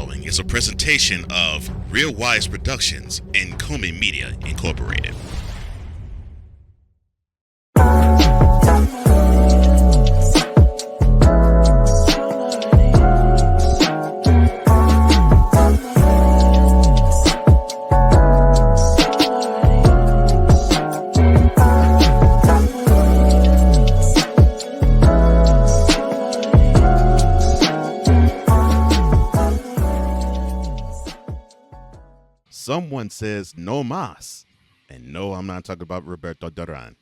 following is a presentation of Real Wise Productions and Comey Media Incorporated. Someone says no mas, and no, I'm not talking about Roberto Duran.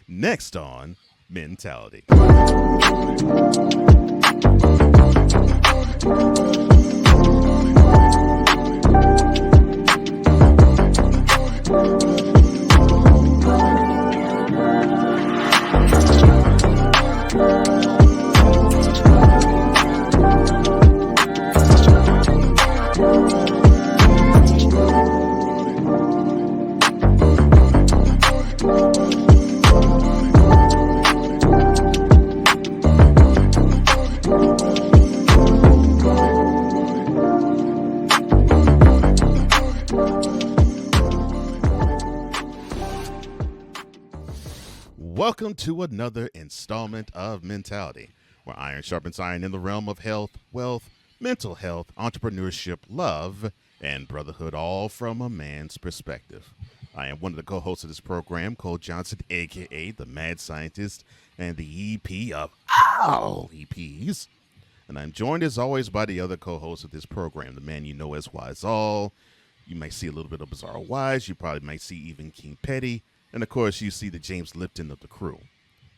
Next on Mentality. Welcome to another installment of Mentality, where iron sharpens iron in the realm of health, wealth, mental health, entrepreneurship, love, and brotherhood, all from a man's perspective. I am one of the co-hosts of this program, Cole Johnson, a.k.a. the Mad Scientist and the EP of all EPs. And I'm joined, as always, by the other co-host of this program, the man you know as Wise All. You might see a little bit of Bizarre Wise. You probably might see even King Petty. And, of course, you see the James Lipton of the crew.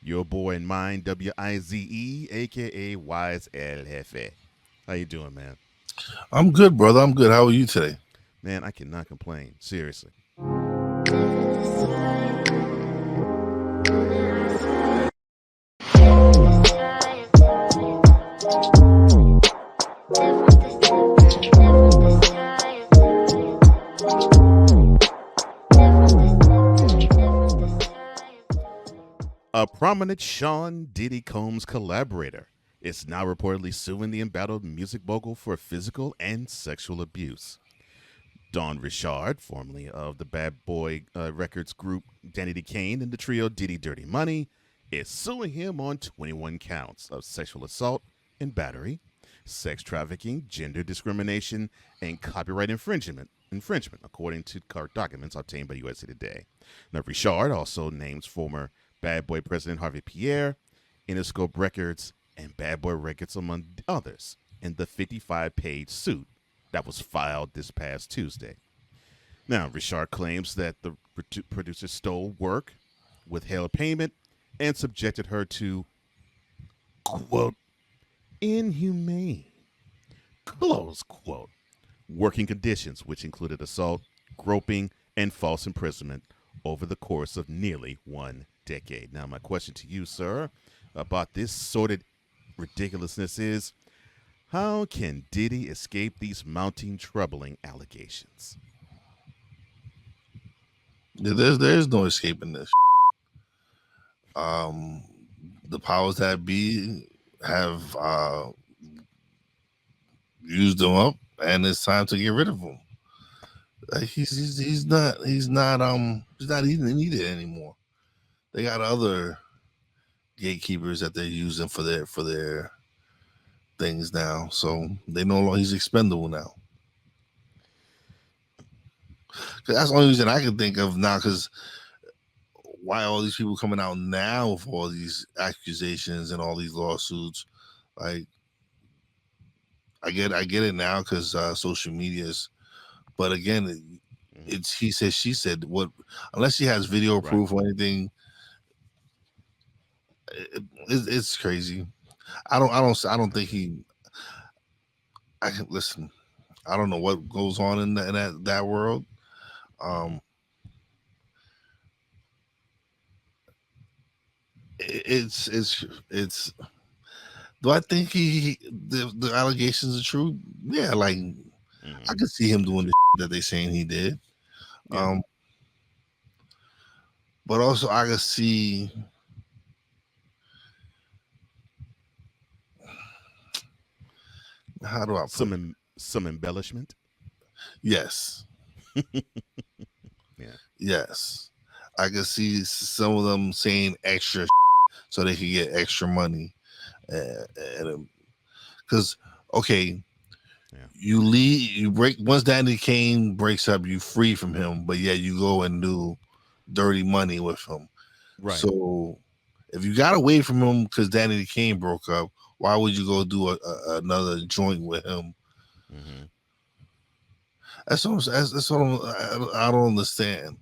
Your boy and mine, W-I-Z-E, a.k.a. Wise El Jefe. How you doing, man? I'm good, brother. I'm good. How are you today? Man, I cannot complain. Seriously. A prominent Sean Diddy Combs collaborator is now reportedly suing the embattled music mogul for physical and sexual abuse. Don Richard, formerly of the Bad Boy Records group Danny Kane and the trio Diddy Dirty Money, is suing him on 21 counts of sexual assault and battery, sex trafficking, gender discrimination, and copyright infringement, according to court documents obtained by USA Today. Now, Richard also names former Bad Boy President Harvey Pierre, Interscope Records, and Bad Boy Records, among others, in the 55-page suit that was filed this past Tuesday. Now, Richard claims that the producer stole work, withheld payment, and subjected her to, quote, inhumane, close quote, working conditions, which included assault, groping, and false imprisonment over the course of nearly 1 decade. Now, my question to you, sir, about this sordid ridiculousness is, how can Diddy escape these mounting troubling allegations? There's no escaping this. The powers that be have used him up, and it's time to get rid of him. He's not even needed anymore. They got other gatekeepers that they're using for their things now, so they no longer, he's expendable now. Cause that's the only reason I can think of now. Because why all these people coming out now for all these accusations and all these lawsuits? Like, I get it now because social media is. But again, it's he said, she said. What unless she has video proof or anything? It's crazy. I don't think he. I can listen. I don't know what goes on in that world. It's. Do I think the allegations are true? Yeah, like I could see him doing the that they saying he did. Yeah. But also I could see. How do I put Some embellishment. Yes, Yeah. yes. I can see some of them saying extra so they can get extra money, and because okay, Yeah. you leave, you break once Danny Kane breaks up, you free from him, but yet you go and do dirty money with him. Right. So if you got away from him because Danny Kane broke up, why would you go do another joint with him? Mm-hmm. That's what I don't understand.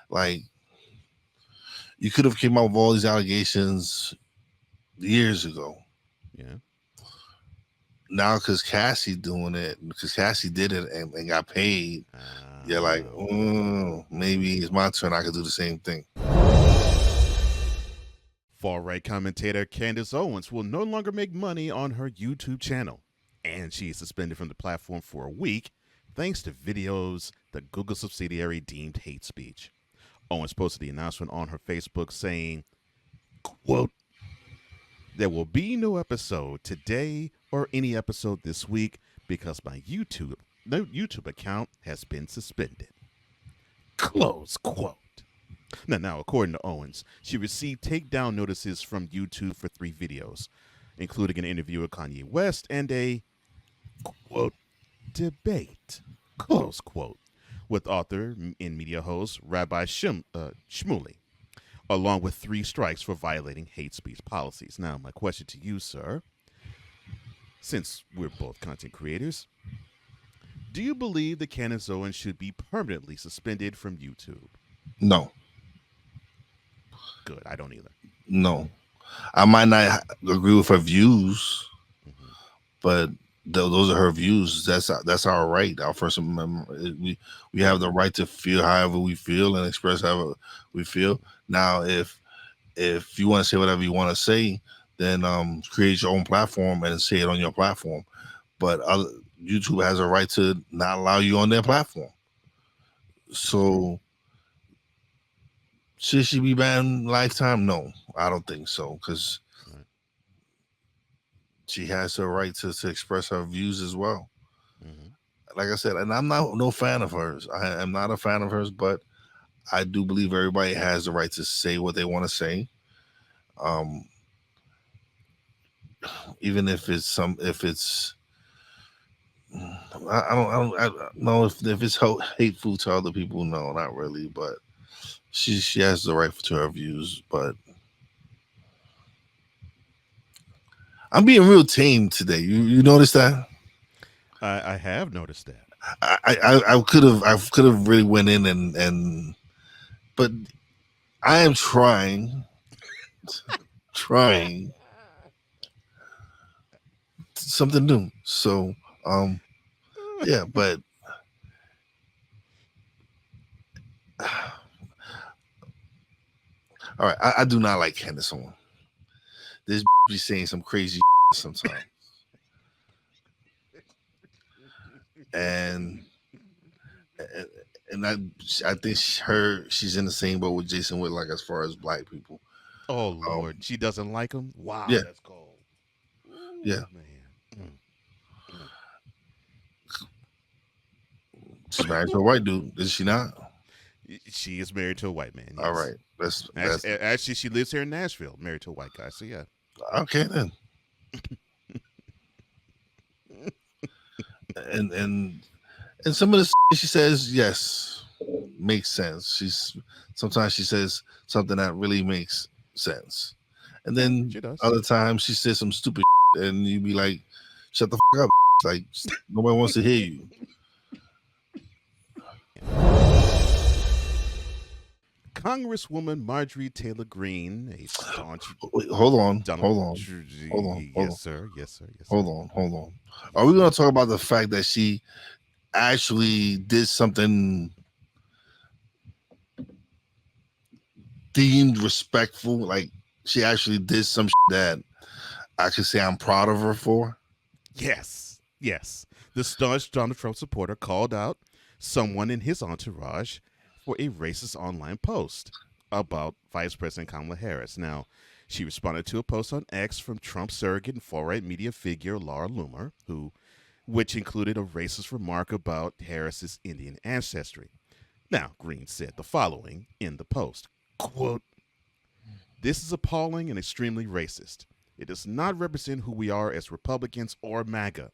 Like you could have came out with all these allegations years ago. Yeah. Now because Cassie doing it, because Cassie did it and got paid, you're like, maybe it's my turn. I could do the same thing. Far-right commentator Candace Owens will no longer make money on her YouTube channel, and she is suspended from the platform for a week thanks to videos the Google subsidiary deemed hate speech. Owens posted the announcement on her Facebook saying, quote, there will be no episode today or any episode this week because my YouTube account has been suspended. Close quote. Now, according to Owens, she received takedown notices from YouTube for 3 videos, including an interview with Kanye West and a quote debate, close quote, with author and media host Rabbi Shmuley, along with 3 strikes for violating hate speech policies. Now, my question to you, sir, since we're both content creators, do you believe that Candace Owens should be permanently suspended from YouTube? No, Good, I don't either. no. I might not agree with her views, Mm-hmm. but those are her views. That's our right. Our First Amendment. We have the right to feel however we feel and express however we feel. Now, if you want to say whatever you want to say, then create your own platform and say it on your platform. But YouTube has a right to not allow you on their platform. So should she be banned lifetime? No, I don't think so, because Right. she has her right to express her views as well. Mm-hmm. Like I said, and I'm not no fan of hers. I am not a fan of hers, but I do believe everybody has the right to say what they want to say. Um, even if it's I don't know if it's hateful to other people. No, not really. But she has the right to her views. But I'm being real tame today. You notice that? I have noticed that. I could have really went in and but I am trying something new. So yeah, but all right, I do not like Candace Owens. This be saying some crazy sometimes, and and, and I think she's in the same boat with Jason Whitlock as far as black people. Oh Um, Lord, she doesn't like him. Wow, yeah, that's cold. yeah, Ooh man. Mm. she's married to a white dude, is she not? She is married to a white man. All Yes. right, that's Actually, she lives here in Nashville, married to a white guy. So yeah. okay then. And and some of the she says, yes, makes sense. Sometimes she says something that really makes sense, and Yeah, then she does. other times she says some stupid and you be like, shut the up. Like nobody wants to hear you. Congresswoman Marjorie Taylor-Greene, a staunch Wait, Donald. hold on, Yes, sir. Yes, sir. Yes, sir. hold on. Are Yes, we sir. going to talk about the fact that she actually did something deemed respectful? Like she actually did some that I could say I'm proud of her for. Yes. Yes. The staunch Donald Trump supporter called out someone in his entourage for a racist online post about Vice President Kamala Harris. Now, she responded to a post on X from Trump surrogate and far right media figure Laura Loomer, who which included a racist remark about Harris's Indian ancestry. Now, Greene said the following in the post, quote, "This is appalling and extremely racist. It does not represent who we are as Republicans or MAGA.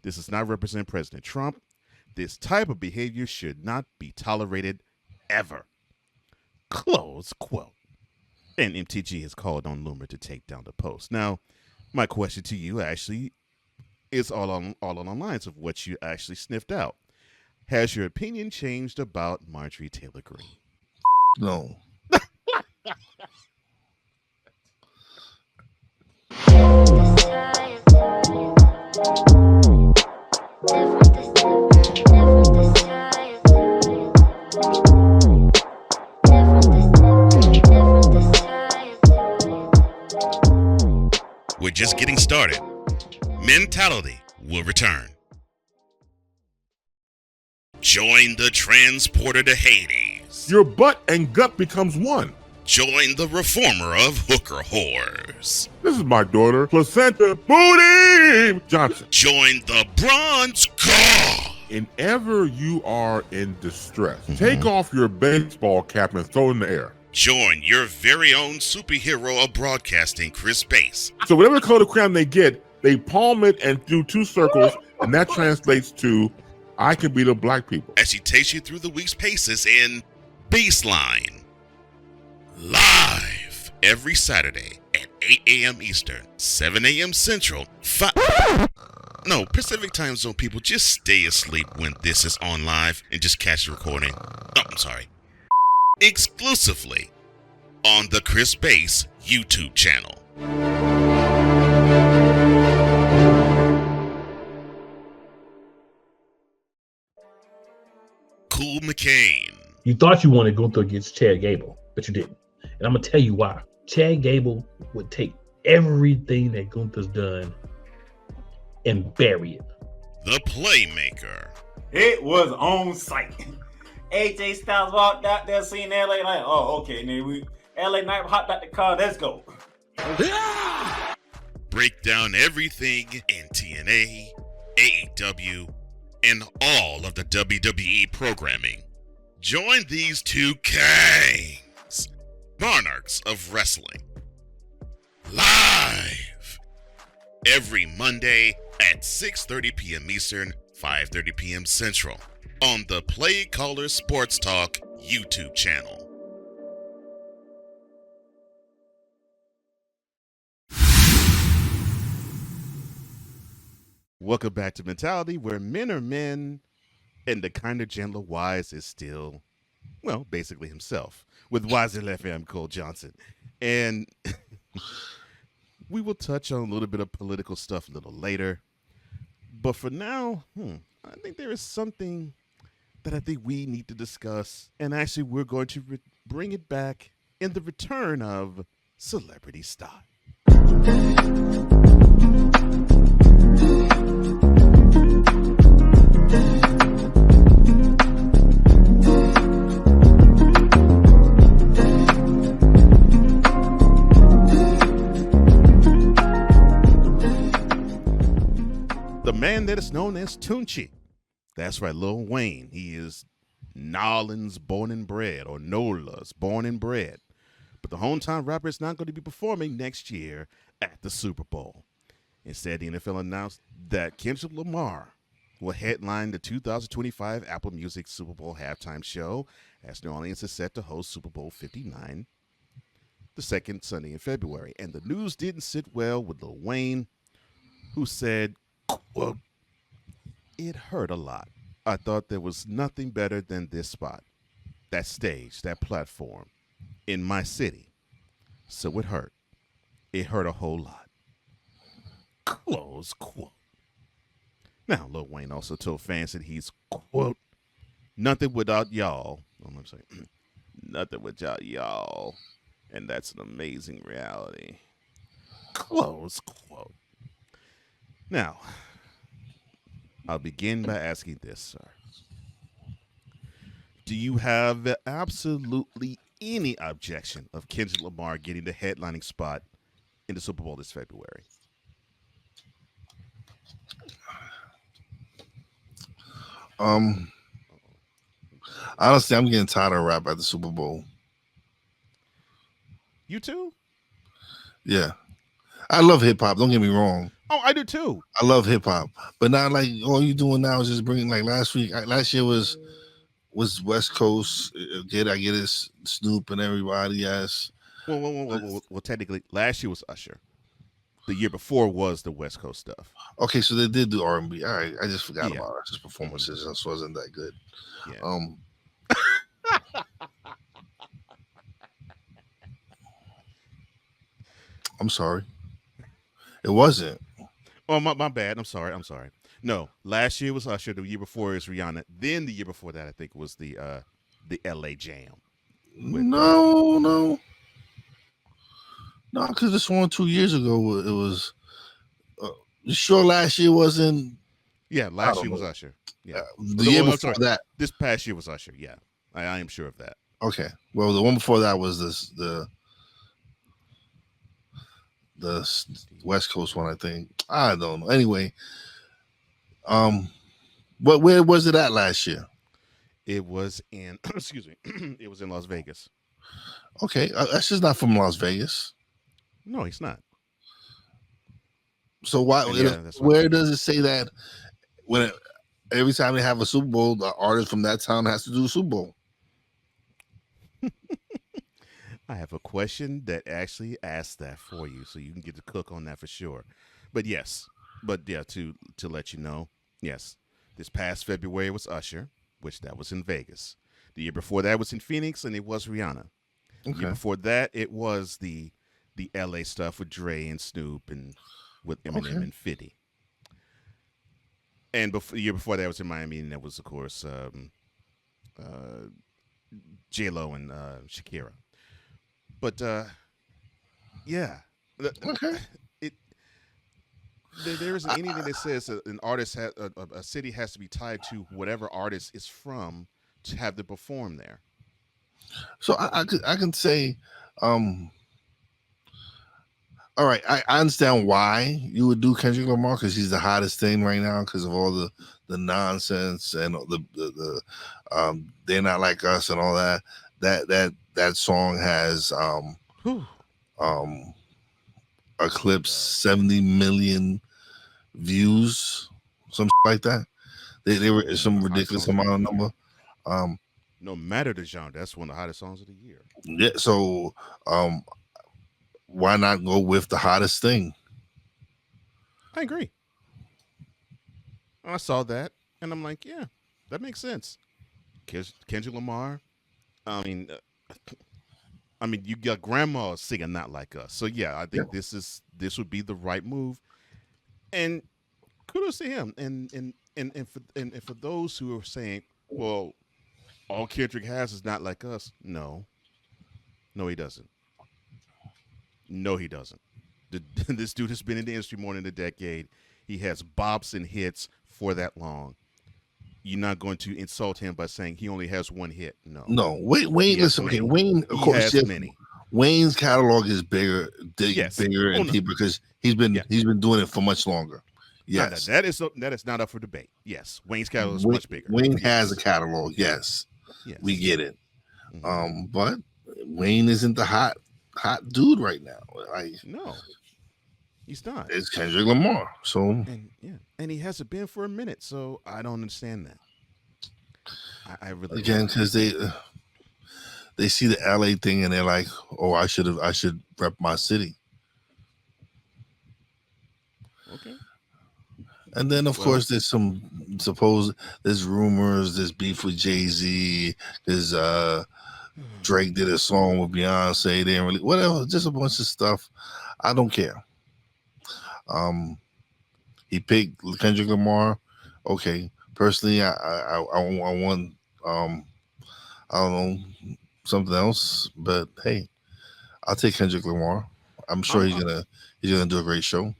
This does not represent President Trump. This type of behavior should not be tolerated ever." Close quote. And MTG has called on Loomer to take down the post. Now, my question to you actually is all on the lines of what you actually sniffed out. Has your opinion changed about Marjorie Taylor-Greene? No. We're just getting started. Mentality will return. Join the transporter to Hades. Your butt and gut becomes one. Join the reformer of hooker whores. This is my daughter, Placenta Booty Johnson. Join the bronze god. Whenever you are in distress, take off your baseball cap and throw it in the air. Join your very own superhero of broadcasting, Chris Bass. So whatever color crown they get, they palm it and do 2 circles, and that translates to, I can be the black people. As she takes you through the week's paces in Baseline. Live every Saturday at 8 a.m. Eastern, 7 a.m. Central, Pacific Time Zone people, just stay asleep when this is on live and just catch the recording. Oh, I'm sorry. Exclusively on the Chris Bass YouTube channel. Cool McCain. You thought you wanted Gunther against Chad Gable, but you didn't. And I'm going to tell you why. Chad Gable would take everything that Gunther's done and bury it. The Playmaker. It was on site. AJ Styles walked out there seeing LA like, oh, okay, then LA Knight hopped out the car, let's go. Break down everything in TNA, AEW, and all of the WWE programming. Join these two kings, monarchs of wrestling, live every Monday at 6:30 p.m. Eastern, 5:30 p.m. Central on the Play Caller Sports Talk YouTube channel. Welcome back to Mentality, where men are men and the kinder, gentler Wise is still, well, basically himself, with Wiser FM Cole Johnson. And we will touch on a little bit of political stuff a little later. But for now, I think there is something that I think we need to discuss. And actually, we're going to bring it back in the return of Celebrity Style. The man that is known as Tunchi. That's right, Lil Wayne. He is Nolans born and bred, or Nola's born and bred. But the hometown rapper is not going to be performing next year at the Super Bowl. Instead, the NFL announced that Kendrick Lamar will headline the 2025 Apple Music Super Bowl halftime show, as New Orleans is set to host Super Bowl 59 the second Sunday in February. And the news didn't sit well with Lil Wayne, who said, quote, "It hurt a lot. I thought there was nothing better than this spot, that stage, that platform, in my city. So it hurt. It hurt a whole lot." Close quote. Now, Lil Wayne also told fans that he's, quote, "Nothing without y'all." I'm saying, "Nothing without y'all. And that's an amazing reality." Close quote. Now, I'll begin by asking this, sir. Do you have absolutely any objection of Kendrick Lamar getting the headlining spot in the Super Bowl this February? Um, honestly, I'm getting tired of rap at the Super Bowl. You too? Yeah, I love hip hop. Don't get me wrong. Oh, I do too. I love hip hop, but not like all you doing now is just bringing like last year was West Coast. I get it, Snoop and everybody. Yes. Well, technically, last year was Usher. The year before was the West Coast stuff. Okay, so they did do R&B. All right, I just forgot Yeah. about Usher's performances. This wasn't that good. Yeah. I'm sorry. It wasn't. Oh, my bad. I'm sorry. No, last year was Usher. The year before was Rihanna. Then the year before that, I think, was the LA Jam. No, because this one 2 years ago it was. You sure last year wasn't? Yeah, last year was Usher. Yeah, the year before that. This past year was Usher. Yeah, I am sure of that. Okay, well, the one before that was the West Coast one, I think. I don't know. Anyway, where was it at last year? It was in excuse me. It was in Las Vegas. Okay, that's just not from Las Vegas. No, he's not. So why? Where does it say that every time they have a Super Bowl, the artist from that town has to do a Super Bowl? I have a question that actually asks that for you, so you can get to cook on that for sure. But yes, to let you know, yes, this past February was Usher, which that was in Vegas. The year before that was in Phoenix, and it was Rihanna. Okay. The year before that, it was the LA stuff with Dre and Snoop and with Eminem and 50. And the year before that was in Miami, and that was, of course, J-Lo and Shakira. But yeah, okay. There isn't anything that says an artist a city has to be tied to whatever artist is from to have to perform there. So I can say, all right, I understand why you would do Kendrick Lamar because he's the hottest thing right now because of all the nonsense and the they're not like us and all that. That song has eclipsed 70 million views, some like that. They were some ridiculous amount of number. No matter the genre, that's one of the hottest songs of the year. Yeah, so why not go with the hottest thing? I agree. I saw that, and I'm like, yeah, that makes sense. Kendrick Lamar. I mean, you got grandma singing "Not Like Us," so yeah, I think this would be the right move. And kudos to him. And for those who are saying, well, all Kendrick has is "Not Like Us," no, he doesn't. No, he doesn't. This dude has been in the industry more than a decade. He has bops and hits for that long. You're not going to insult him by saying he only has one hit. No. Wayne. Listen, okay, Wayne. Of course, has many. Wayne's catalog is bigger and deeper because he's been doing it for much longer. Yes, no, that is not up for debate. Yes, Wayne's catalog is much bigger. Wayne has a catalog. Yes, we get it. Mm-hmm. But Wayne isn't the hot dude right now. No, he's not. It's Kendrick Lamar. So and he hasn't been for a minute. So I don't understand that. I really because they see the LA thing and they're like, oh, I should rep my city. Okay. And then of course there's there's rumors, there's beef with Jay-Z, there's Drake did a song with Beyonce, they didn't really whatever, just a bunch of stuff. I don't care. He picked Kendrick Lamar. Okay. Personally, I want I don't know, something else, but hey, I'll take Kendrick Lamar. I'm sure he's gonna do a great show.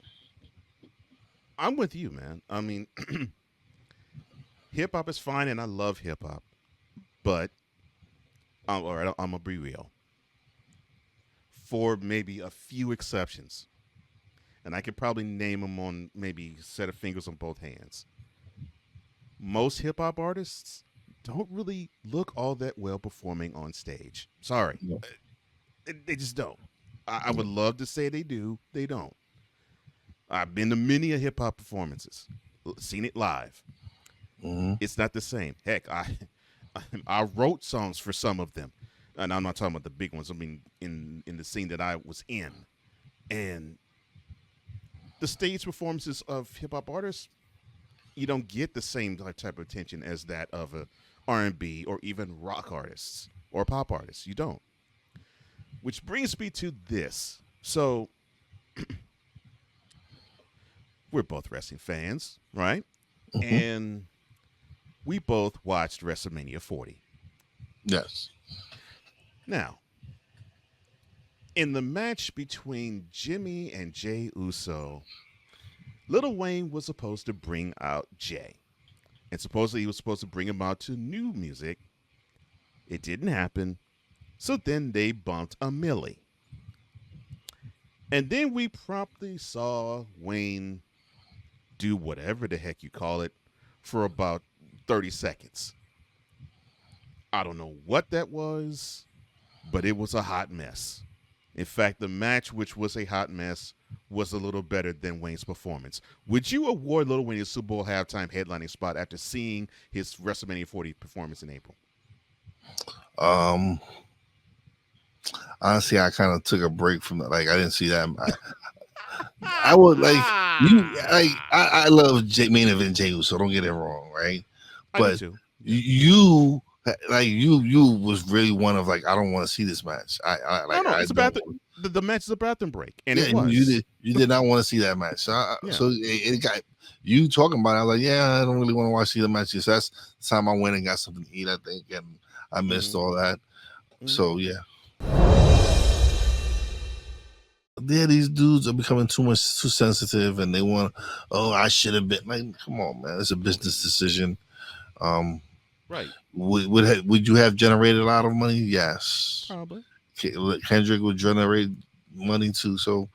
I'm with you, man. I mean, hip hop is fine, and I love hip hop, but I'm gonna be real. For maybe a few exceptions, and I could probably name them on maybe a set of fingers on both hands. most hip hop artists don't really look all that well performing on stage. Sorry, Yeah. they just don't. I would love to say they do. They don't. I've been to many a hip hop performances, seen it live. Mm-hmm. It's not the same. Heck, I wrote songs for some of them, and I'm not talking about the big ones. I mean, in the scene that I was in, and the stage performances of hip hop artists, you don't get the same type of attention as that of a R&B or even rock artists or pop artists. You don't. Which brings me to this. So we're both wrestling fans, right? Mm-hmm. And we both watched WrestleMania 40. Yes. Now, in the match between Jimmy and Jey Uso, Lil Wayne was supposed to bring out Jay. And supposedly he was supposed to bring him out to new music. It didn't happen. So then they bumped a Millie. And then we promptly saw Wayne do whatever the heck you call it for about 30 seconds. I don't know what that was, but it was a hot mess. In fact, the match, which was a hot mess, was a little better than Wayne's performance. Would you award Lil Wayne a Super Bowl halftime headlining spot after seeing his WrestleMania 40 performance in April? Honestly, I kind of took a break from that. Like, I didn't see that. I would like you. Like, I love main event Jey Uso, so don't get it wrong, right? But you was really one of like, I don't want to see this match. It's about the match is a bathroom break, and it was. You did not want to see that match. So it got you talking about it. I was like, yeah, I don't really want to see the match. So that's the time I went and got something to eat, I think, and I missed all that. Mm-hmm. So yeah. Yeah, these dudes are becoming too sensitive, and they want. Oh, I should have been like, come on, man. It's a business decision. Right. Would you have generated a lot of money? Yes. Probably. Kendrick would generate money too. So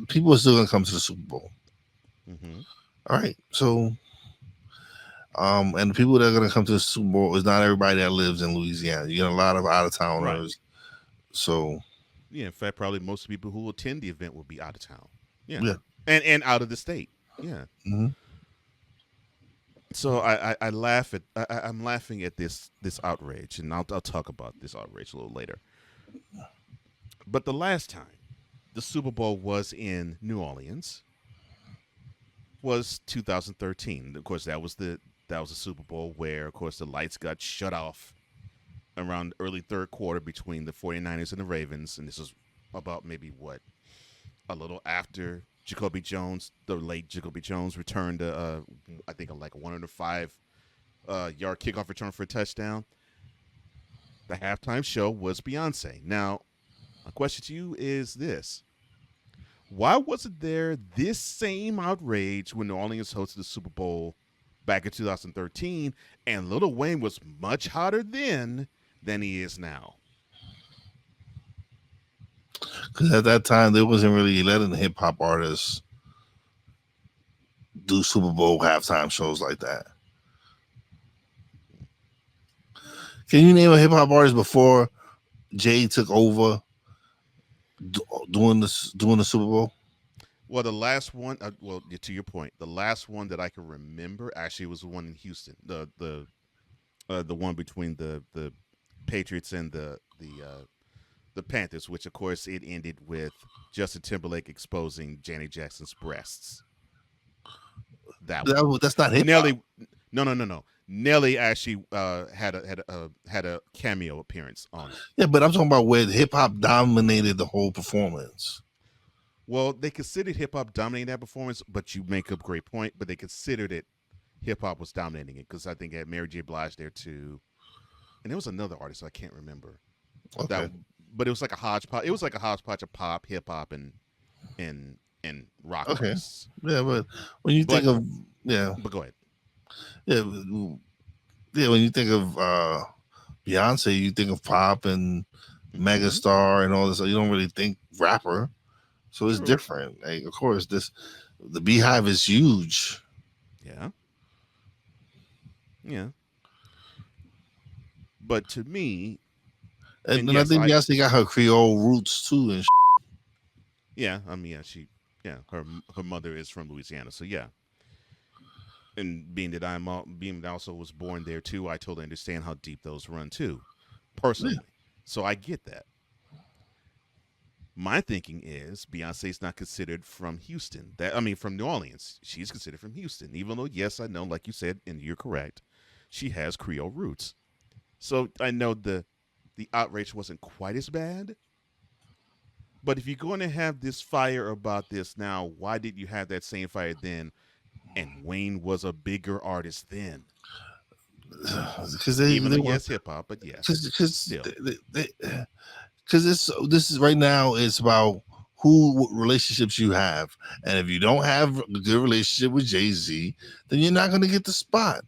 people are still gonna come to the Super Bowl. Mm-hmm. All right. So, and the people that are gonna come to the Super Bowl is not everybody that lives in Louisiana. You get a lot of out of towners. Right. So. Yeah, in fact, probably most people who attend the event will be out of town. Yeah. And out of the state. Yeah. Mm-hmm. So I laugh at I'm laughing at this outrage, and I'll talk about this outrage a little later. But the last time the Super Bowl was in New Orleans was 2013. Of course, that was the Super Bowl where, of course, the lights got shut off around early third quarter between the 49ers and the Ravens, and this was about maybe a little after Jacoby Jones, the late Jacoby Jones, returned I think like a 105 yard kickoff return for a touchdown. The halftime show was Beyonce. Now, my question to you is this: why wasn't there this same outrage when New Orleans hosted the Super Bowl back in 2013, and Lil Wayne was much hotter then than he is now? Because at that time, they wasn't really letting the hip hop artists do Super Bowl halftime shows like that. Can you name a hip hop artist before Jay took over doing the Super Bowl? Well, the last one. To your point, the last one that I can remember actually was the one in Houston. The one between the Patriots and the Panthers, which of course it ended with Justin Timberlake exposing Janet Jackson's breasts. That's not hip hop. Nelly. No. Nelly actually had a cameo appearance on it. Yeah, but I'm talking about where hip hop dominated the whole performance. Well, they considered hip hop dominating that performance, but you make a great point. But they considered it hip hop was dominating it because I think it had Mary J. Blige there too, and there was another artist I can't remember. Okay. But it was like a hodgepodge. It was like a hodgepodge of pop, hip hop, and rock. Okay. Artists. Yeah, but when you think of But go ahead. Yeah, when you think of Beyonce, you think of pop and megastar and all this. You don't really think rapper, so it's different. Like, of course, the Beehive is huge. Yeah. Yeah. But to me, And yes, I think Beyonce got her Creole roots too. And yeah, I mean, her mother is from Louisiana, so yeah. And being that I also was born there too, I totally understand how deep those run too, personally. Yeah. So I get that. My thinking is Beyonce's not considered from Houston. From New Orleans. She's considered from Houston, even though, yes, I know, like you said, and you're correct, she has Creole roots. So I know the outrage wasn't quite as bad. But if you're going to have this fire about this now, why did you have that same fire then? And Wayne was a bigger artist then. Because yes, hip hop, but yes, still. Because this is right now. It's about what relationships you have, and if you don't have a good relationship with Jay-Z, then you're not going to get the spot.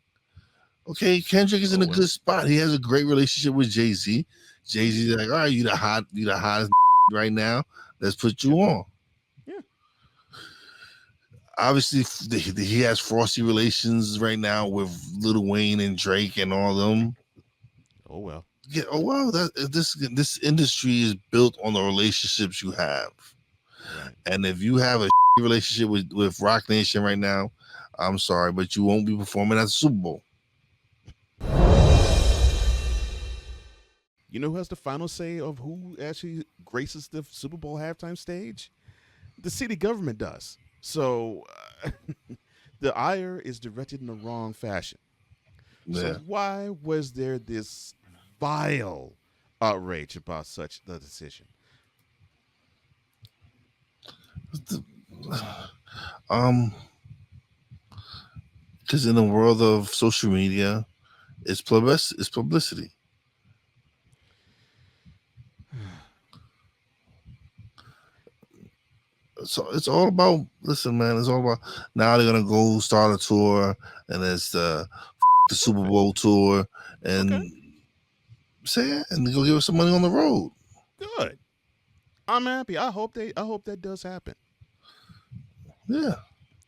Okay, Kendrick is in a good spot. He has a great relationship with Jay-Z. Jay-Z's like, all right, you the hottest right now. Let's put you on. Yeah. Obviously, he has frosty relations right now with Lil Wayne and Drake and all of them. Oh well. Yeah. Oh well. This industry is built on the relationships you have. Right. And if you have a relationship with Rock Nation right now, I'm sorry, but you won't be performing at the Super Bowl. You know who has the final say of who actually graces the Super Bowl halftime stage? The city government does. So the ire is directed in the wrong fashion. Yeah. So why was there this vile outrage about such the decision? Because in the world of social media, it's publicity. So it's all about, listen, man, it's all about, now they're going to go start a tour, and it's the Super Bowl tour, and and go give us some money on the road. Good. I'm happy. I hope that does happen. Yeah.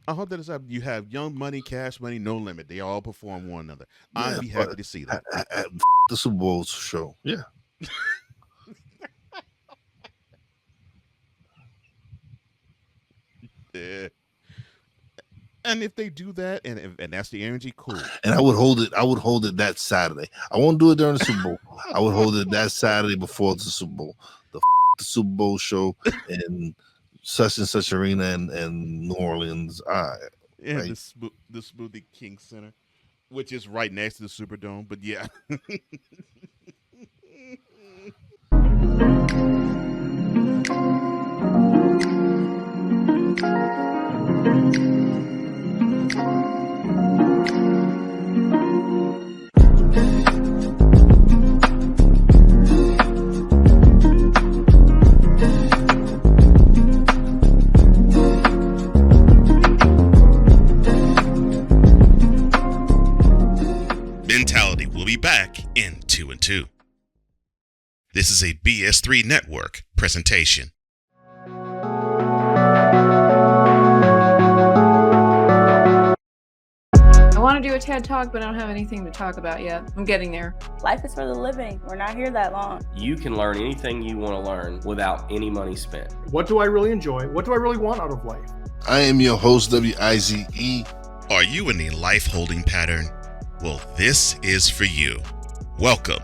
I hope that it's happening. You have Young Money, Cash Money, No Limit. They all perform one another. I'd be happy to see that. At the Super Bowl show. Yeah. Yeah. And if they do that, and that's the energy, cool. And I would hold it that Saturday. I won't do it during the Super Bowl. I would hold it that Saturday before the Super Bowl. The Super Bowl show in such and such arena in New Orleans. Right. The Smoothie King Center, which is right next to the Superdome. But yeah. Mentality will be back in 2 and 2. This is a BS3 Network presentation. I want to do a TED Talk, but I don't have anything to talk about yet. I'm getting there. Life is for the living. We're not here that long. You can learn anything you want to learn without any money spent. What do I really enjoy? What do I really want out of life? I am your host, WIZE. Are you in a life holding pattern? Well, this is for you. Welcome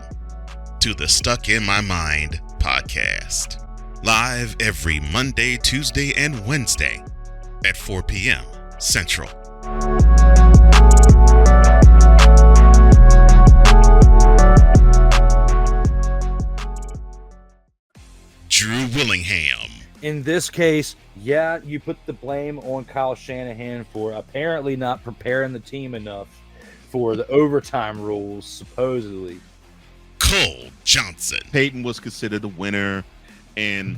to the Stuck in My Mind podcast. Live every Monday, Tuesday, and Wednesday at 4 p.m. Central. Drew Willingham. In this case, yeah, you put the blame on Kyle Shanahan for apparently not preparing the team enough for the overtime rules, supposedly. Cole Johnson. Peyton was considered the winner, and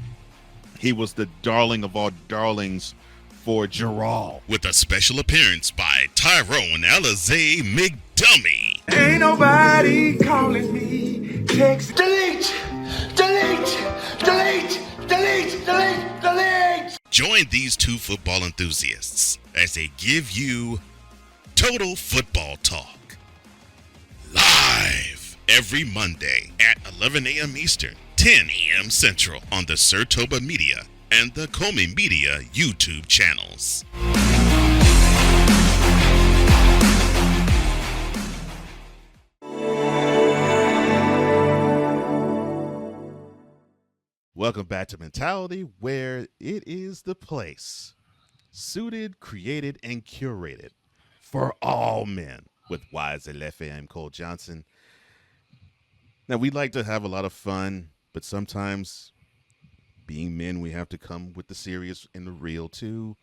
he was the darling of all darlings for Gerald. With a special appearance by Tyrone Alizé McDummy. Ain't nobody calling me. Text. Delete! Join these two football enthusiasts as they give you total football talk. Live every Monday at 11 a.m. Eastern, 10 a.m. Central on the Sertoba Media and the Comey Media YouTube channels. Welcome back to Mentality, where it is the place. Suited, created, and curated for all men with Wise Elefe. I'm Cole Johnson. Now, we like to have a lot of fun, but sometimes being men, we have to come with the serious and the real too.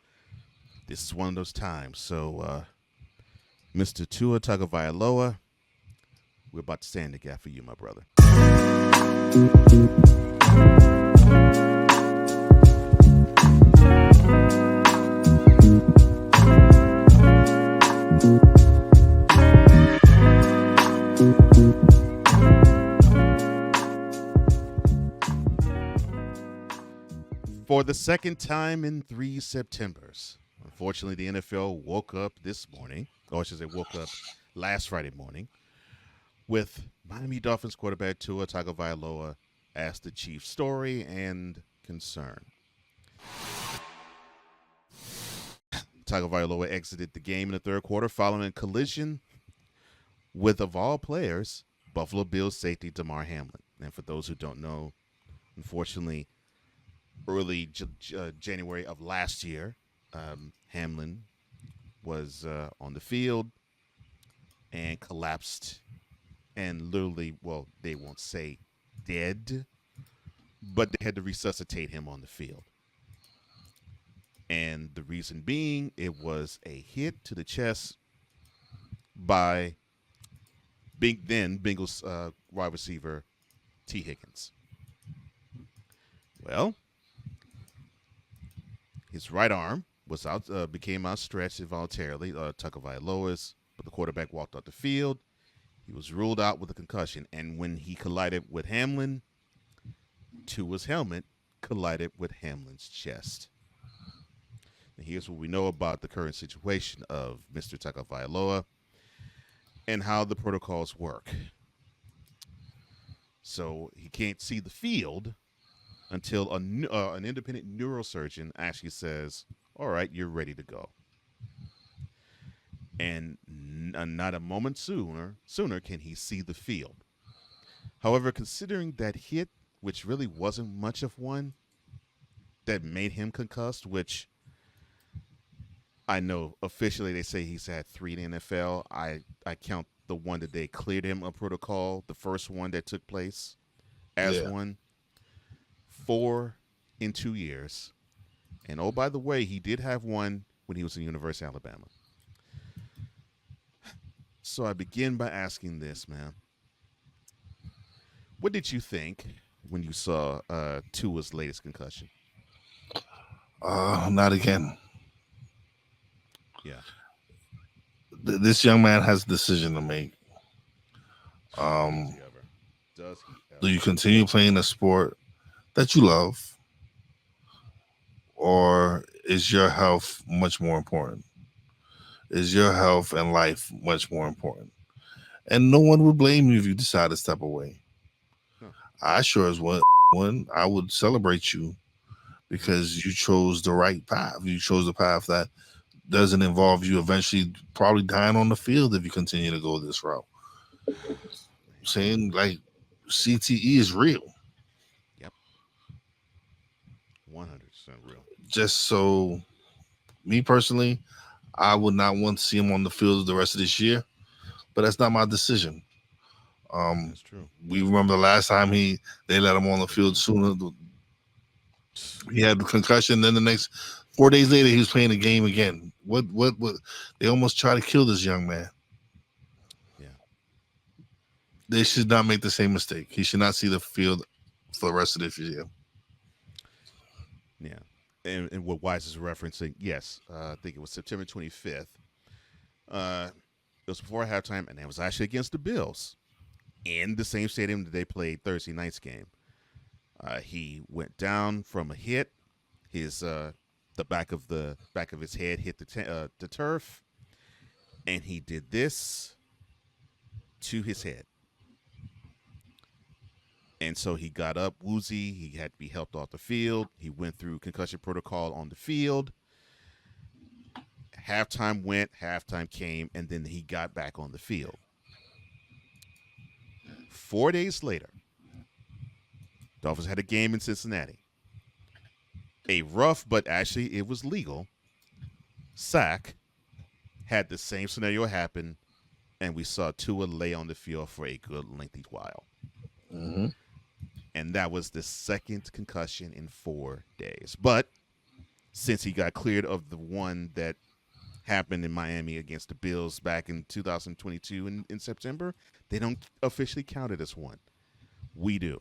This is one of those times. So, Mr. Tua Tagovailoa, we're about to stand the gap for you, my brother. For the second time in 3 Septembers, unfortunately, the NFL woke up this morning, or I should say woke up last Friday morning, with Miami Dolphins quarterback Tua Tagovailoa as the chief story and concern. Tagovailoa exited the game in the third quarter following a collision with, of all players, Buffalo Bills safety Damar Hamlin. And for those who don't know, unfortunately, early January of last year, Hamlin was on the field and collapsed and literally, well, they won't say dead, but they had to resuscitate him on the field. And the reason being, it was a hit to the chest by Bengals wide receiver T. Higgins. Well, his right arm was became outstretched involuntarily. Tagovailoa's, but the quarterback walked off the field. He was ruled out with a concussion, and when he collided with Hamlin, Tua's helmet collided with Hamlin's chest. And here's what we know about the current situation of Mr. Tagovailoa and how the protocols work. So he can't see the field until an independent neurosurgeon actually says, all right, you're ready to go. And not a moment sooner can he see the field. However, considering that hit, which really wasn't much of one, that made him concussed, which I know officially they say he's had 3 in the NFL. I count the one that they cleared him of protocol, the first one that took place as one. 4 in 2 years. And oh, by the way, he did have one when he was in University of Alabama. So I begin by asking this, man. What did you think when you saw Tua's latest concussion? Not again. Yeah. This young man has a decision to make. Does he ever? Do you continue playing the sport that you love, or is your health much more important? Is your health and life much more important? And no one would blame you if you decide to step away. Huh. I sure as one, I would celebrate you because you chose the right path. You chose the path that doesn't involve you eventually probably dying on the field if you continue to go this route. Saying like CTE is real. 100% real. Just so, me personally, I would not want to see him on the field the rest of this year, but that's not my decision. That's true. We remember the last time they let him on the field sooner. He had a concussion. Then the next 4 days later, he was playing the game again. What? They almost tried to kill this young man. Yeah. They should not make the same mistake. He should not see the field for the rest of this year. Yeah. And what Wise is referencing, yes, I think it was September 25th. It was before halftime, and it was actually against the Bills in the same stadium that they played Thursday night's game. He went down from a hit. His the back of his head hit the turf, and he did this to his head. And so he got up woozy. He had to be helped off the field. He went through concussion protocol on the field. Halftime went, halftime came, and then he got back on the field. 4 days later, Dolphins had a game in Cincinnati. A rough, but actually it was legal, sack had the same scenario happen, and we saw Tua lay on the field for a good lengthy while. Mm-hmm. And that was the second concussion in 4 days. But since he got cleared of the one that happened in Miami against the Bills back in 2022 in September, they don't officially count it as one. We do.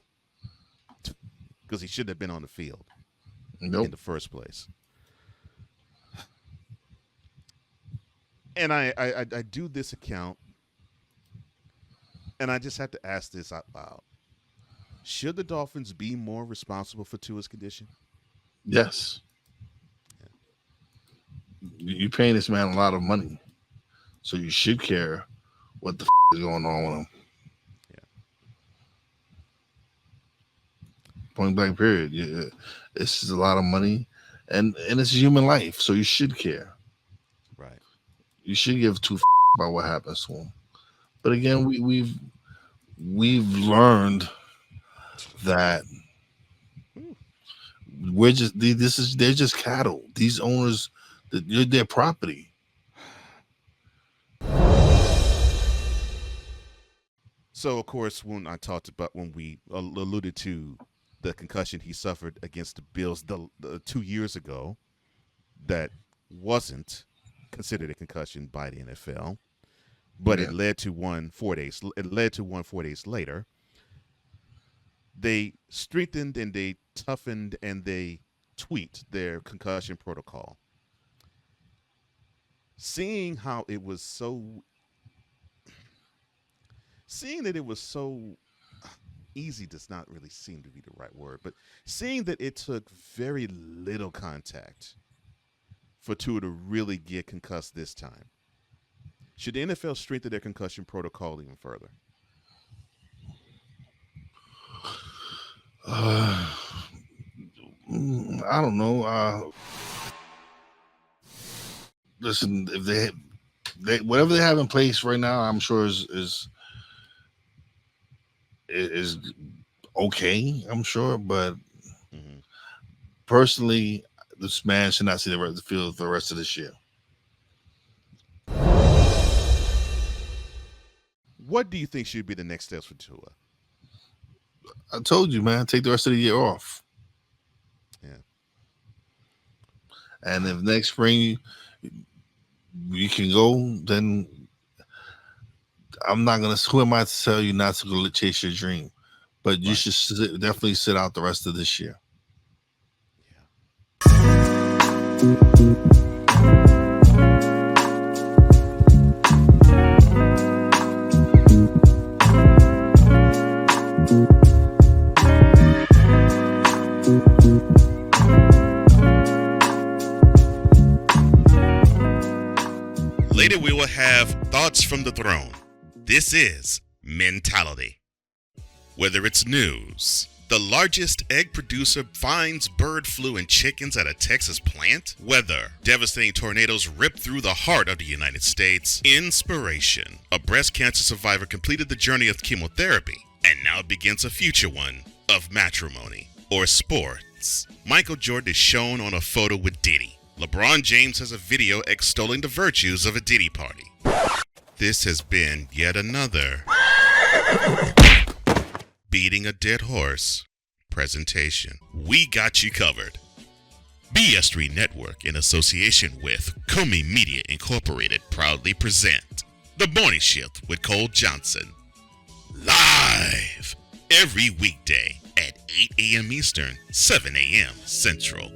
Because he shouldn't have been on the field in the first place. And I do this account, and I just have to ask this out loud. Should the Dolphins be more responsible for Tua's condition? Yes. You're paying this man a lot of money, so you should care what the is going on with him. Yeah. Point blank, period. Yeah, this is a lot of money, and it's a human life, so you should care. Right. You should give two about what happens to him. But again, we've learned that they're just cattle. These owners, you're their property. So, of course, when we alluded to the concussion he suffered against the Bills 2 years ago, that wasn't considered a concussion by the NFL, but it led to one 4 days. It led to one 4 days later. They strengthened and they toughened and they tweaked their concussion protocol. Seeing that it was so easy does not really seem to be the right word, but seeing that it took very little contact for Tua to really get concussed this time, should the NFL strengthen their concussion protocol even further? I don't know. Listen, if they whatever they have in place right now, I'm sure is okay. I'm sure, but personally, this man should not see the field for the rest of this year. What do you think should be the next steps for Tua? I told you, man, take the rest of the year off. Yeah. And if next spring you can go, then I'm not gonna. Who am I to tell you not to go chase your dream? But you should definitely sit out the rest of this year. Later, we will have Thoughts from the Throne. This is Mentality. Whether it's news, the largest egg producer finds bird flu in chickens at a Texas plant, weather, devastating tornadoes rip through the heart of the United States, inspiration, a breast cancer survivor completed the journey of chemotherapy, and now begins a future one of matrimony, or sports. Michael Jordan is shown on a photo with Diddy. LeBron James has a video extolling the virtues of a Diddy party. This has been yet another Beating a Dead Horse presentation. We got you covered. BS3 Network, in association with Comey Media Incorporated, proudly present The Morning Shift with Cole Johnson. Live every weekday at 8 a.m. Eastern, 7 a.m. Central.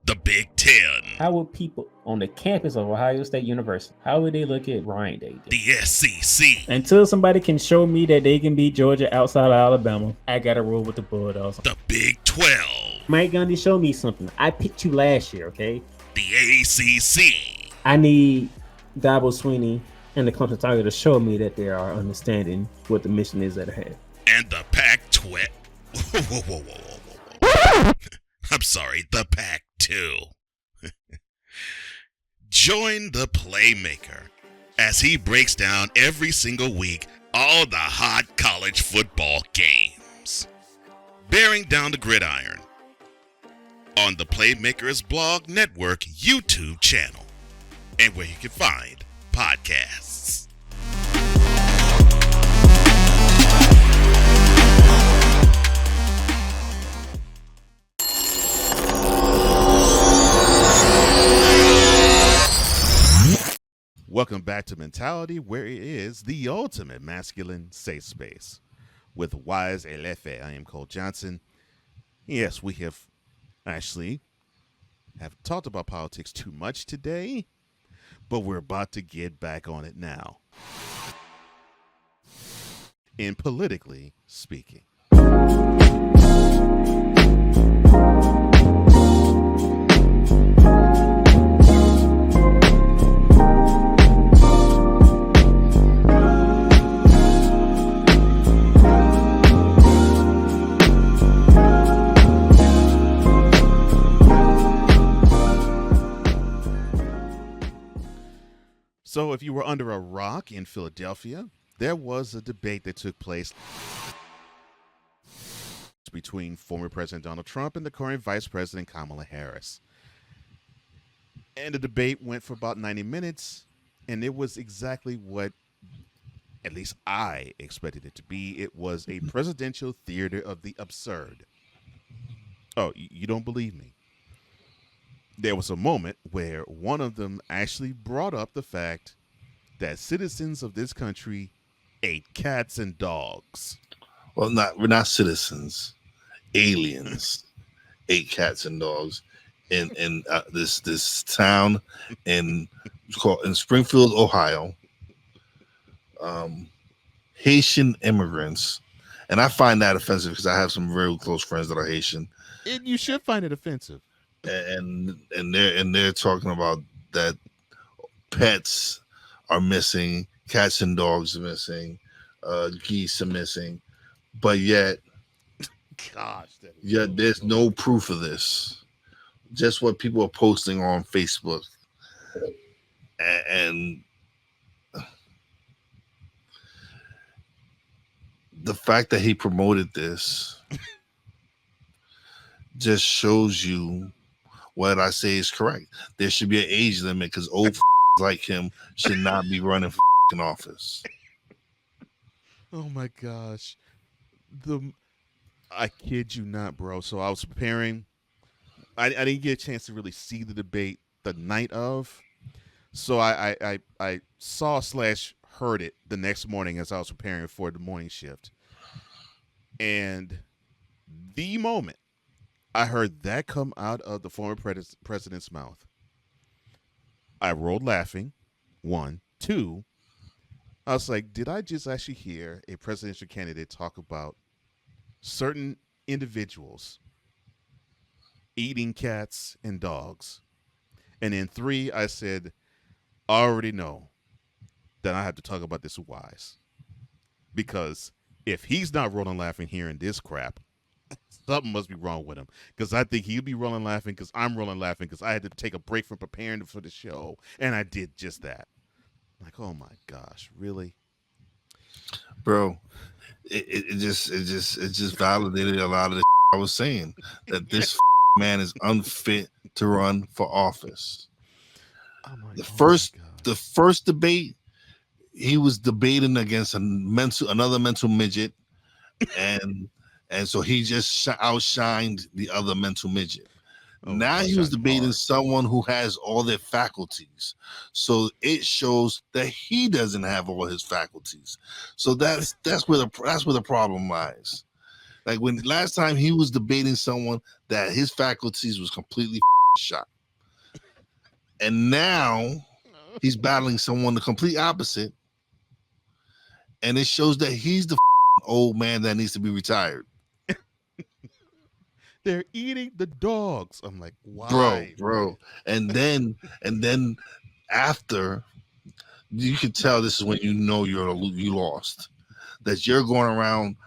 The Big Ten. How would people on the campus of Ohio State University, how would they look at Ryan Day? The SEC. Until somebody can show me that they can beat Georgia outside of Alabama, I gotta roll with the Bulldogs. The Big 12. Mike Gundy, show me something. I picked you last year, okay? the ACC. I need Dabo Sweeney and the Clemson Tigers to show me that they are understanding what the mission is at hand. And the Pac-12. Whoa. I'm sorry, the Pac-2. Join the Playmaker as he breaks down every single week all the hot college football games, bearing down the gridiron on the Playmakers Blog Network YouTube channel and where you can find podcasts. Welcome back to Mentality, where it is the ultimate masculine safe space. With Wise Elefe, I am Cole Johnson. Yes, we have talked about politics too much today, but we're about to get back on it now. In Politically Speaking. So if you were under a rock in Philadelphia, there was a debate that took place between former President Donald Trump and the current Vice President Kamala Harris. And the debate went for about 90 minutes, and it was exactly what, at least I expected it to be. It was a presidential theater of the absurd. Oh, you don't believe me? There was a moment where one of them actually brought up the fact that citizens of this country ate cats and dogs. Well, we're not citizens. Aliens ate cats and dogs in this town in Springfield, Ohio. Haitian immigrants, and I find that offensive because I have some very close friends that are Haitian. And you should find it offensive. And they're talking about that pets are missing, cats and dogs are missing, geese are missing, but yet there's no proof of this. Just what people are posting on Facebook, and the fact that he promoted this just shows you what I say is correct. There should be an age limit because old like him should not be running for office. Oh my gosh. I kid you not, bro. So I was preparing. I didn't get a chance to really see the debate the night of. So I saw / heard it the next morning as I was preparing for the morning shift. And the moment I heard that come out of the former president's mouth, I rolled laughing. 1, 2. I was like, did I just actually hear a presidential candidate talk about certain individuals eating cats and dogs? And then 3, I said, I already know that I have to talk about this with Wise. Because if he's not rolling laughing hearing this crap, something must be wrong with him, because I think he'll be rolling laughing because I'm rolling laughing because I had to take a break from preparing for the show, and I did just that. Like, oh my gosh, really, bro? It just validated a lot of the I was saying, that this man is unfit to run for office. The first debate, he was debating against another mental midget, and so he just outshined the other mental midget. Now he was debating someone who has all their faculties. So it shows that he doesn't have all his faculties. So that's where the problem lies. Like when last time he was debating someone that his faculties was completely shot. And now he's battling someone the complete opposite. And it shows that he's the old man that needs to be retired. They're eating the dogs. I'm like, why, bro. And then after, you can tell this is when you know you lost. That you're going around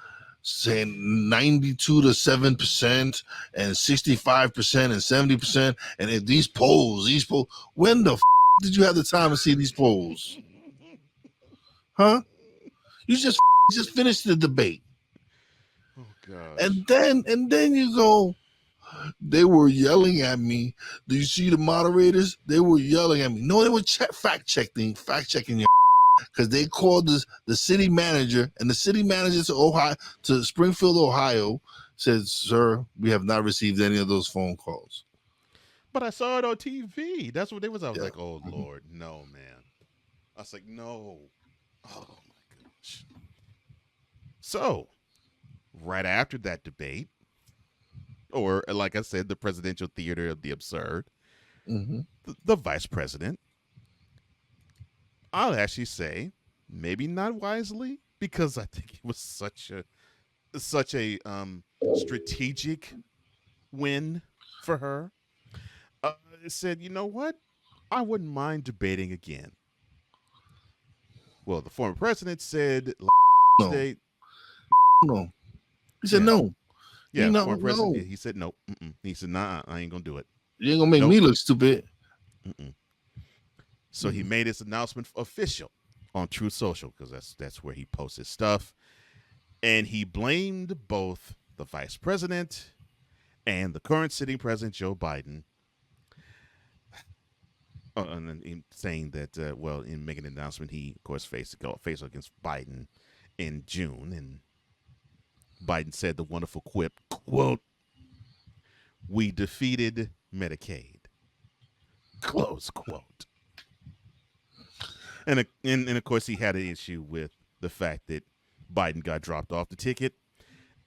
saying 92 to 7% and 65% and 70%. And if these polls, when the did you have the time to see these polls? Huh? You just finished the debate. Oh gosh. And then you go, they were yelling at me. Do you see the moderators? They were yelling at me. No, they were fact checking your because they called the city manager, and the city manager to Springfield, Ohio, said, "Sir, we have not received any of those phone calls." But I saw it on TV. That's what they was. I was like, "Oh Lord, no, man." I was like, "No." Oh my gosh. So, right after that debate, or like I said, the presidential theater of the absurd, the vice president, I'll actually say, maybe not wisely, because I think it was such a strategic win for her. Said, you know what? I wouldn't mind debating again. Well, the former president said, No. State, No. He said no. Yeah, no, former president. no. He said no. He said, nah, I ain't gonna do it. You ain't gonna make me look stupid. So he made his announcement official on Truth Social, because that's where he posts his stuff, and he blamed both the vice president and the current sitting president Joe Biden, and in saying that in making an announcement, he of course faced against Biden in June, and Biden said the wonderful quip, quote, "We defeated Medicaid," close quote. And of course, he had an issue with the fact that Biden got dropped off the ticket,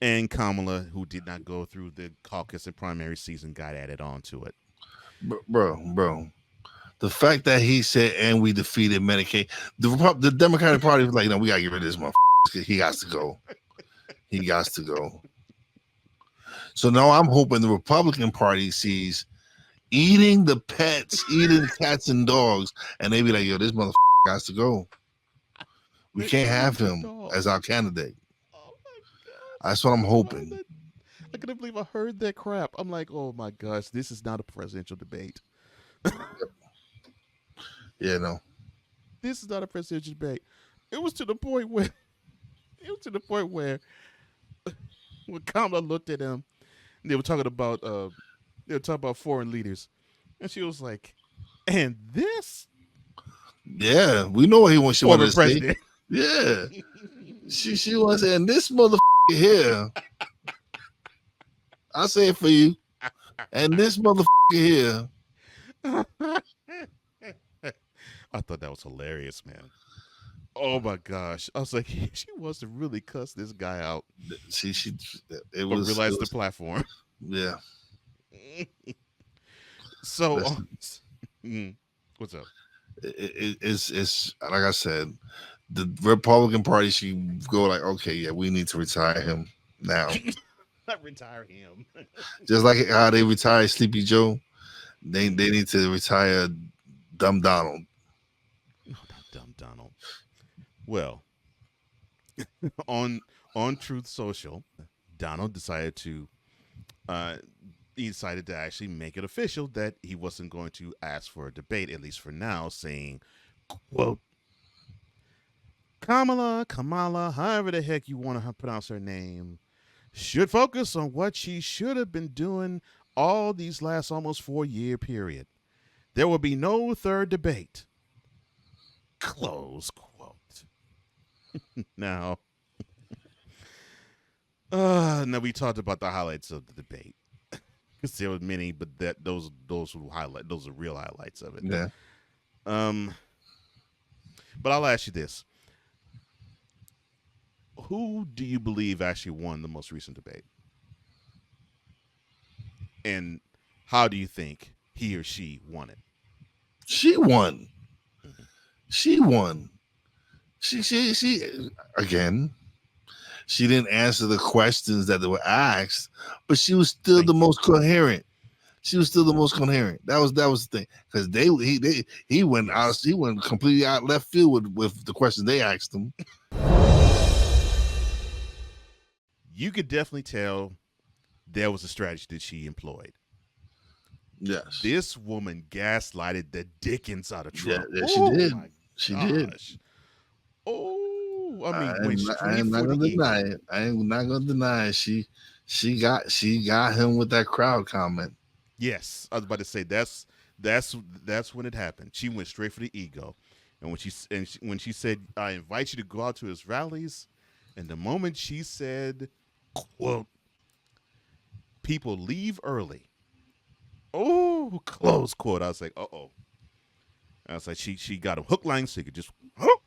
and Kamala, who did not go through the caucus and primary season, got added on to it. Bro. The fact that he said, "and we defeated Medicaid," the Democratic Party was like, "No, we gotta get rid of this motherfucker. He has to go. He got to go." So now I'm hoping the Republican Party sees eating the pets, eating cats and dogs, and they be like, "Yo, this motherfucker has to go. We can't have him as our candidate." Oh my God. That's what I'm hoping. I couldn't believe I heard that crap. I'm like, oh my gosh, this is not a presidential debate. Yeah, no. This is not a presidential debate. It was to the point where when Kamala looked at him, they were talking about foreign leaders, and she was like, "And this." Yeah, we know what he wants. She wanted to president. Say. Yeah, she was saying, "This motherfucker here." I say it for you, and this motherfucker here. I thought that was hilarious, man. Oh my gosh! I was like, she wants to really cuss this guy out. Realize the platform. Yeah. So, what's up? It's like I said, the Republican Party should go like, okay, yeah, we need to retire him now. Not retire him. Just like how they retired Sleepy Joe, they need to retire Dumb Donald. Oh, not Dumb Donald. Well, on Truth Social, Donald decided to actually make it official that he wasn't going to ask for a debate, at least for now, saying, quote, Kamala, however the heck you want to pronounce her name, should focus on what she should have been doing all these last almost 4-year period. There will be no third debate. Close quote. Now we talked about the highlights of the debate. Because there were many, but those are real highlights of it. Yeah. But I'll ask you this. Who do you believe actually won the most recent debate? And how do you think he or she won it? She won. She won. She again. she didn't answer the questions that were asked, but she was still the most coherent. She was still the most coherent. That was the thing, because he went out, he went completely out left field with the questions they asked him. You could definitely tell there was a strategy that she employed. Yes, this woman gaslighted the dickens out of Trump. Yeah, she did. She did. Oh, I mean, I am not gonna deny it. I am not gonna deny it. She got him with that crowd comment. Yes, I was about to say that's when it happened. She went straight for the ego, and when she said, "I invite you to go out to his rallies," and the moment she said, "Quote, people leave early," oh, close quote. I was like, "Uh-oh." I was like, she got him hook, line, sinker. Just, huh?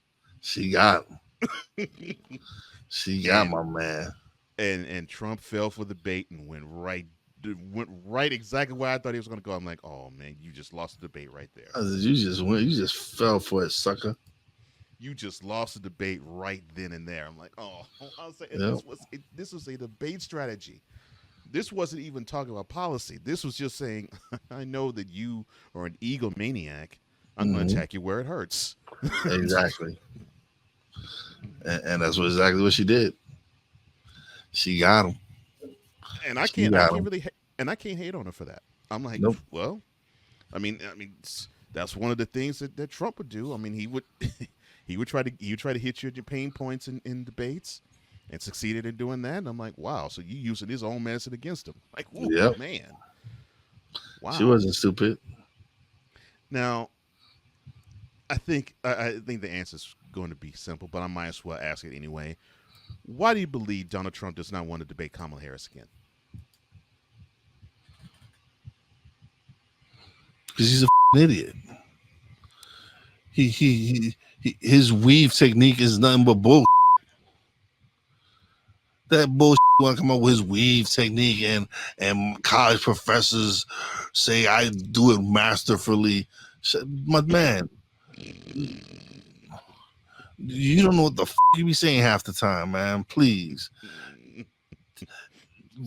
She got him. She got my man. And Trump fell for the bait and went right exactly where I thought he was going to go. I'm like, oh man, you just lost the debate right there. You just fell for it, sucker. You just lost the debate right then and there. I'm like, oh, I was like, this was a debate strategy. This wasn't even talking about policy. This was just saying, I know that you are an egomaniac. I'm going to attack you where it hurts. Exactly. And that's exactly what she did. She got him. And I can't hate on her for that. I'm like, nope. Well, I mean, that's one of the things that Trump would do. I mean, he would try to hit you at your pain points in debates, and succeeded in doing that. And I'm like, wow, so you using his own medicine against him? Like, ooh, man, wow. She wasn't stupid. Now, I think the answer is going to be simple, but I might as well ask it anyway. Why do you believe Donald Trump does not want to debate Kamala Harris again? Because he's a idiot. His weave technique is nothing but bull. That bullshit want to come up with his weave technique, and college professors say I do it masterfully. My man, you don't know what the you be saying half the time, man. Please.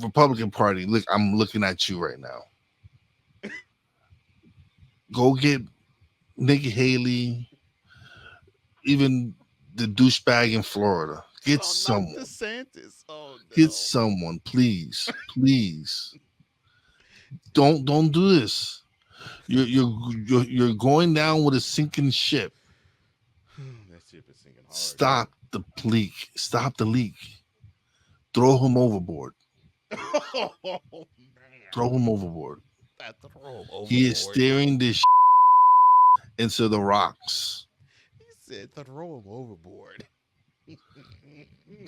Republican Party, look, I'm looking at you right now. Go get Nikki Haley, even the douchebag in Florida. Get someone. DeSantis. Oh, no. Get someone, please. Please. Don't do this. You're going down with a sinking ship. That ship is sinking hard. Stop the leak. Stop the leak. Throw him overboard. Throw him overboard. He is steering this into the rocks. He said throw him overboard.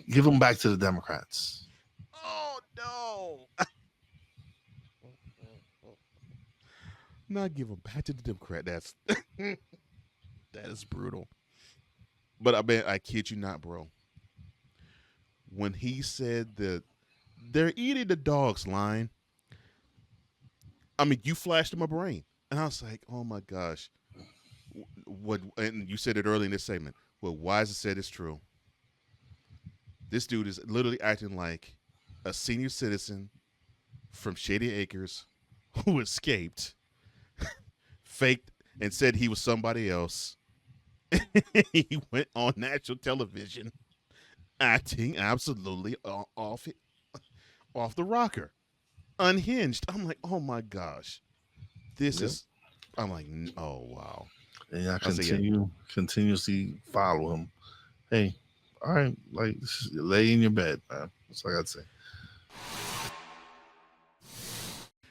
Give him back to the Democrats. Oh no. Not give him back to the Democrat. That is brutal. But I kid you not, bro. When he said that they're eating the dogs line, I mean, you flashed in my brain. And I was like, oh my gosh. What? And you said it early in this segment. Well, Weiser said it's true. This dude is literally acting like a senior citizen from Shady Acres who escaped, faked, and said he was somebody else. He went on national television acting absolutely off the rocker, unhinged. I'm like, oh my gosh, this is. I'm like, oh wow. And I continuously follow him. Hey, all right, like lay in your bed, man. That's all I gotta say.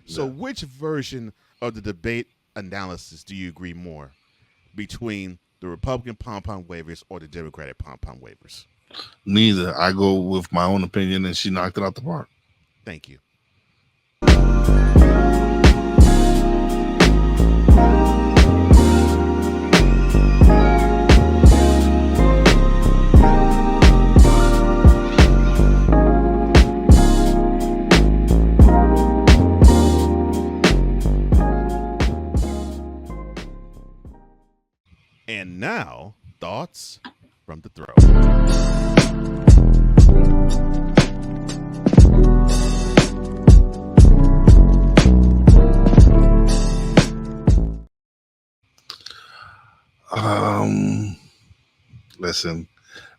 So, which version of the debate analysis do you agree more between the Republican pom-pom waivers or the Democratic pom-pom waivers? Neither. I go with my own opinion, and she knocked it out the park. Thank you. And now, thoughts from the throne. listen,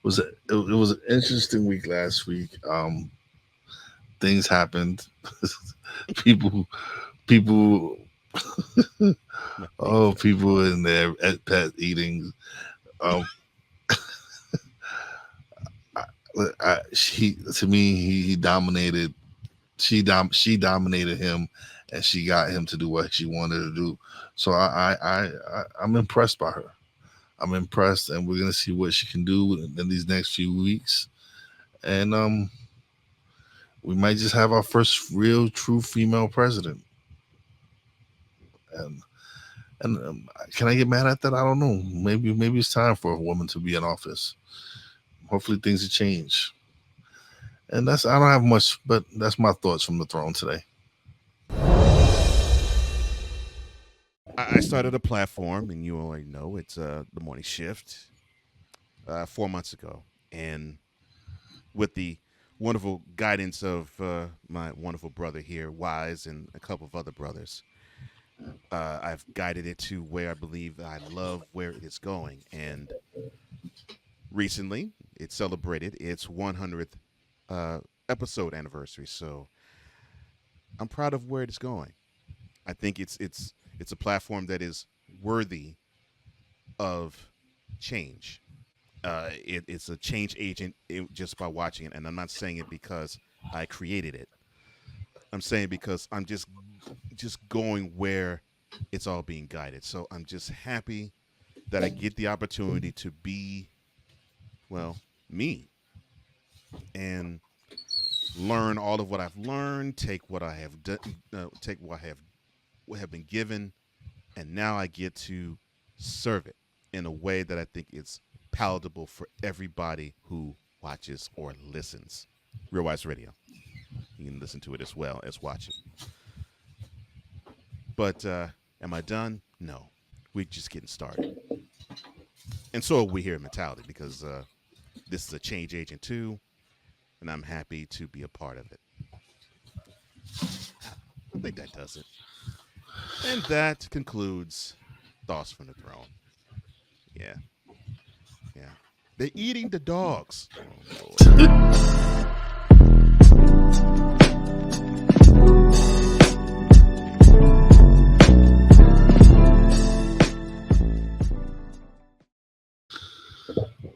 it was an interesting week last week. Things happened. people people people in their pet eating. He dominated. She dominated him, and she got him to do what she wanted to do. So I'm impressed by her. I'm impressed, and we're gonna see what she can do in these next few weeks. And we might just have our first real, true female president. And can I get mad at that? I don't know. Maybe it's time for a woman to be in office. Hopefully things will change. And I don't have much, but that's my thoughts from the throne today. I started a platform, and you already know it's the Morning Shift 4 months ago, and with the wonderful guidance of my wonderful brother here, Wise, and a couple of other brothers, I've guided it to where I believe I love where it is going. And recently, it celebrated its 100th episode anniversary, so I'm proud of where it is going. I think it's a platform that is worthy of change. It's a change agent just by watching it, and I'm not saying it because I created it. I'm saying because I'm just going where it's all being guided. So I'm just happy that I get the opportunity to be, well, me, and learn all of what I've learned, take what I have done, take what have been given, and now I get to serve it in a way that I think is palatable for everybody who watches or listens. Real Wise Radio. You can listen to it as well as watch it. But am I done? No. We're just getting started. And so are we here in Mentality, because this is a change agent too, and I'm happy to be a part of it. I think that does it. And that concludes Thoughts from the Throne. Yeah. They're eating the dogs. Oh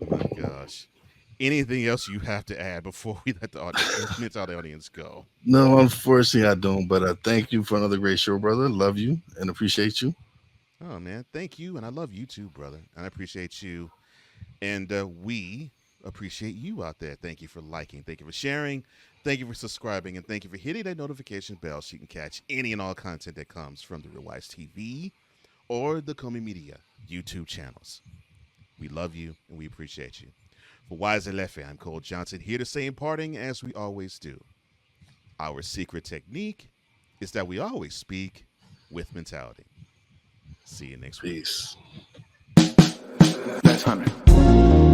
my gosh. Anything else you have to add before we let the audience go? No, unfortunately I don't, but thank you for another great show, brother. Love you and appreciate you. Oh, man. Thank you. And I love you too, brother. And I appreciate you. And we appreciate you out there. Thank you for liking. Thank you for sharing. Thank you for subscribing. And thank you for hitting that notification bell so you can catch any and all content that comes from the Real Wise TV or the Comey Media YouTube channels. We love you and we appreciate you. For Wise and Leffe, I'm Cole Johnson, here to say in parting, as we always do, our secret technique is that we always speak with mentality. See you next week. Peace. That's 100.